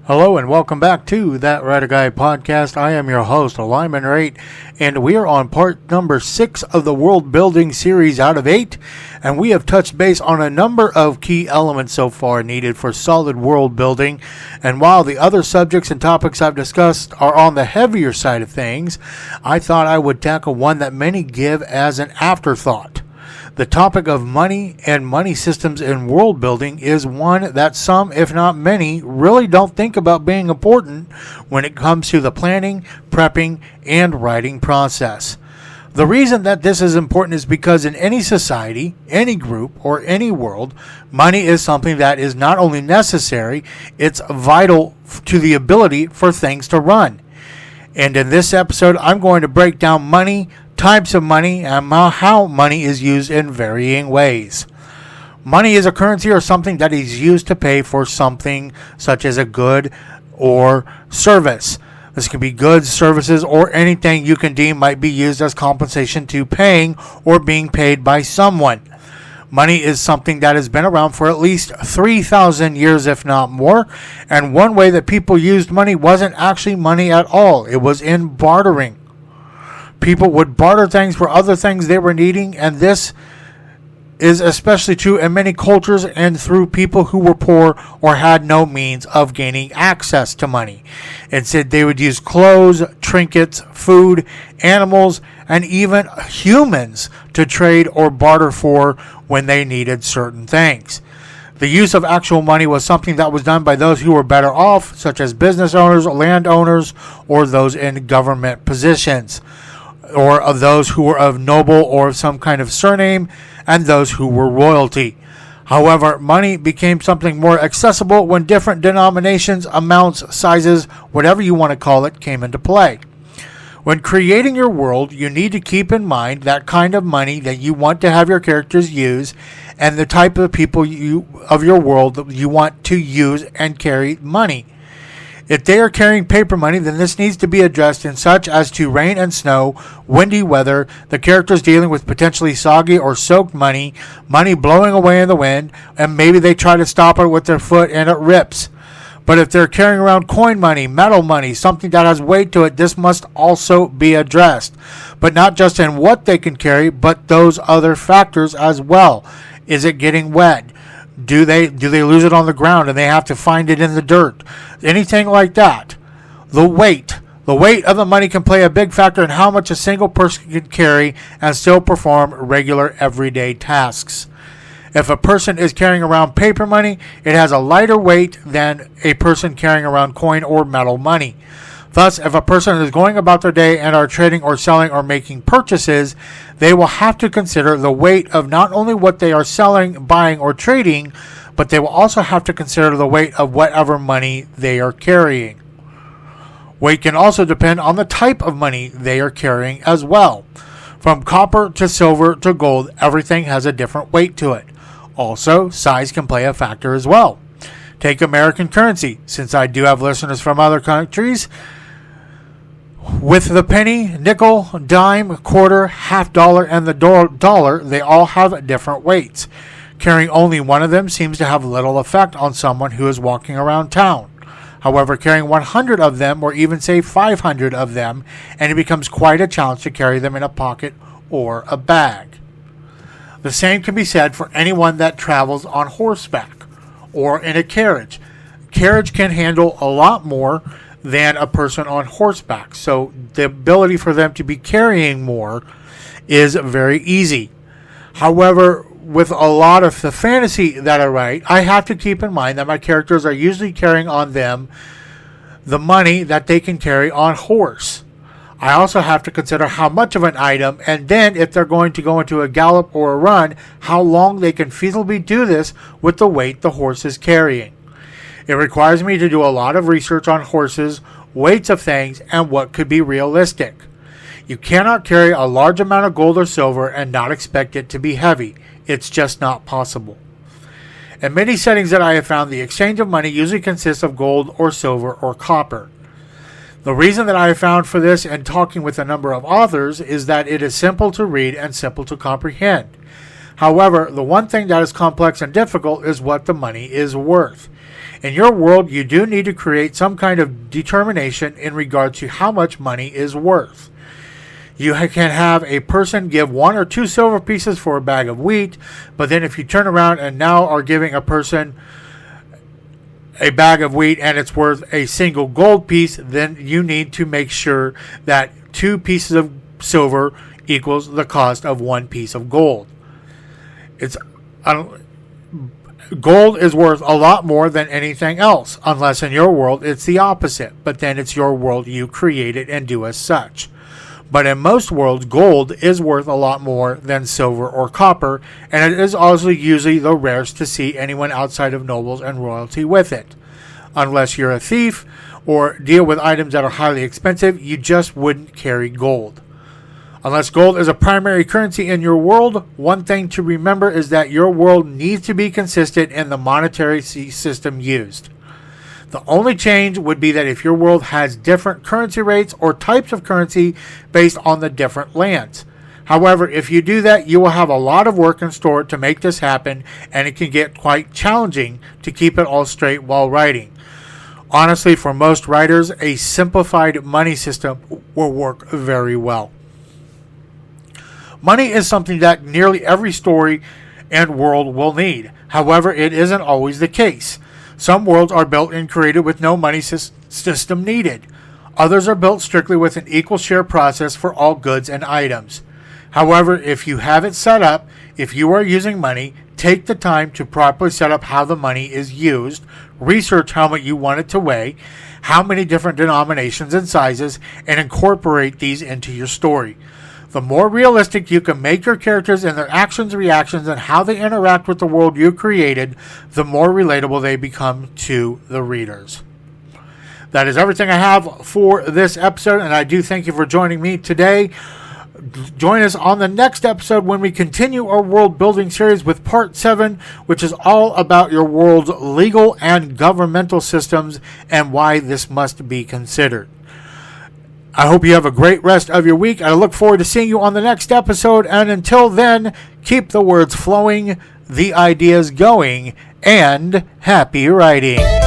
Hello and welcome back to That Writer Guy podcast. I am your host, Lyman Raitt, and we are on part number 6 of the world building series out of 8, and we have touched base on a number of key elements so far needed for solid world building. And while the other subjects and topics I've discussed are on the heavier side of things, I thought I would tackle one that many give as an afterthought. The topic of money and money systems in world building is one that some, if not many, really don't think about being important when it comes to the planning, prepping, and writing process. The reason that this is important is because in any society, any group, or any world, money is something that is not only necessary, it's vital to the ability for things to run. And in this episode, I'm going to break down money, types of money, and how money is used in varying ways. Money is a currency or something that is used to pay for something such as a good or service. This can be goods, services, or anything you can deem might be used as compensation to paying or being paid by someone. Money is something that has been around for at least 3,000 years, if not more. And one way that people used money wasn't actually money at all. It was in bartering. People would barter things for other things they were needing, and this is especially true in many cultures and through people who were poor or had no means of gaining access to money. Instead, they would use clothes, trinkets, food, animals, and even humans to trade or barter for when they needed certain things. The use of actual money was something that was done by those who were better off, such as business owners, landowners, or those in government positions, or of those who were of noble or of some kind of surname, and those who were royalty. However, money became something more accessible when different denominations, amounts, sizes, whatever you want to call it, came into play. When creating your world, you need to keep in mind that kind of money that you want to have your characters use and the type of people of your world that you want to use and carry money. If they are carrying paper money, then this needs to be addressed in such as to rain and snow, windy weather, the characters dealing with potentially soggy or soaked money, money blowing away in the wind, and maybe they try to stop it with their foot and it rips. But if they're carrying around coin money, metal money, something that has weight to it, this must also be addressed. But not just in what they can carry, but those other factors as well. Is it getting wet? Do they lose it on the ground and they have to find it in the dirt? Anything like that. The weight of the money can play a big factor in how much a single person can carry and still perform regular everyday tasks. If a person is carrying around paper money, it has a lighter weight than a person carrying around coin or metal money. Thus, if a person is going about their day and are trading or selling or making purchases, they will have to consider the weight of not only what they are selling, buying, or trading, but they will also have to consider the weight of whatever money they are carrying. Weight can also depend on the type of money they are carrying as well. From copper to silver to gold, everything has a different weight to it. Also, size can play a factor as well. Take American currency, since I do have listeners from other countries. With the penny, nickel, dime, quarter, half dollar, and the dollar, they all have different weights. Carrying only one of them seems to have little effect on someone who is walking around town. However, carrying 100 of them, or even say 500 of them, and it becomes quite a challenge to carry them in a pocket or a bag. The same can be said for anyone that travels on horseback or in a carriage. Carriage can handle a lot more than a person on horseback, so the ability for them to be carrying more is very easy. However, with a lot of the fantasy that I write, I have to keep in mind that my characters are usually carrying on them the money that they can carry on horse. I also have to consider how much of an item, and then if they're going to go into a gallop or a run, how long they can feasibly do this with the weight the horse is carrying. It requires me to do a lot of research on horses, weights of things, and what could be realistic. You cannot carry a large amount of gold or silver and not expect it to be heavy. It's just not possible. In many settings that I have found, the exchange of money usually consists of gold or silver or copper. The reason that I have found for this and talking with a number of authors is that it is simple to read and simple to comprehend. However, the one thing that is complex and difficult is what the money is worth. In your world, you do need to create some kind of determination in regard to how much money is worth. You can have a person give 1 or 2 silver pieces for a bag of wheat, but then if you turn around and now are giving a person a bag of wheat and it's worth a single gold piece, then you need to make sure that 2 pieces of silver equals the cost of 1 piece of gold. Gold is worth a lot more than anything else, unless in your world it's the opposite, but then it's your world, you create it and do as such. But in most worlds, gold is worth a lot more than silver or copper, and it is also usually the rarest to see anyone outside of nobles and royalty with it. Unless you're a thief or deal with items that are highly expensive, you just wouldn't carry gold. Unless gold is a primary currency in your world, one thing to remember is that your world needs to be consistent in the monetary system used. The only change would be that if your world has different currency rates or types of currency based on the different lands. However, if you do that, you will have a lot of work in store to make this happen, and it can get quite challenging to keep it all straight while writing. Honestly, for most writers, a simplified money system will work very well. Money is something that nearly every story and world will need. However, it isn't always the case. Some worlds are built and created with no money system needed. Others are built strictly with an equal share process for all goods and items. However, if you have it set up, if you are using money, take the time to properly set up how the money is used, research how much you want it to weigh, how many different denominations and sizes, and incorporate these into your story. The more realistic you can make your characters and their actions, reactions, and how they interact with the world you created, the more relatable they become to the readers. That is everything I have for this episode, and I do thank you for joining me today. Join us on the next episode when we continue our world building series with part 7, which is all about your world's legal and governmental systems and why this must be considered. I hope you have a great rest of your week. I look forward to seeing you on the next episode. And until then, keep the words flowing, the ideas going, and happy writing.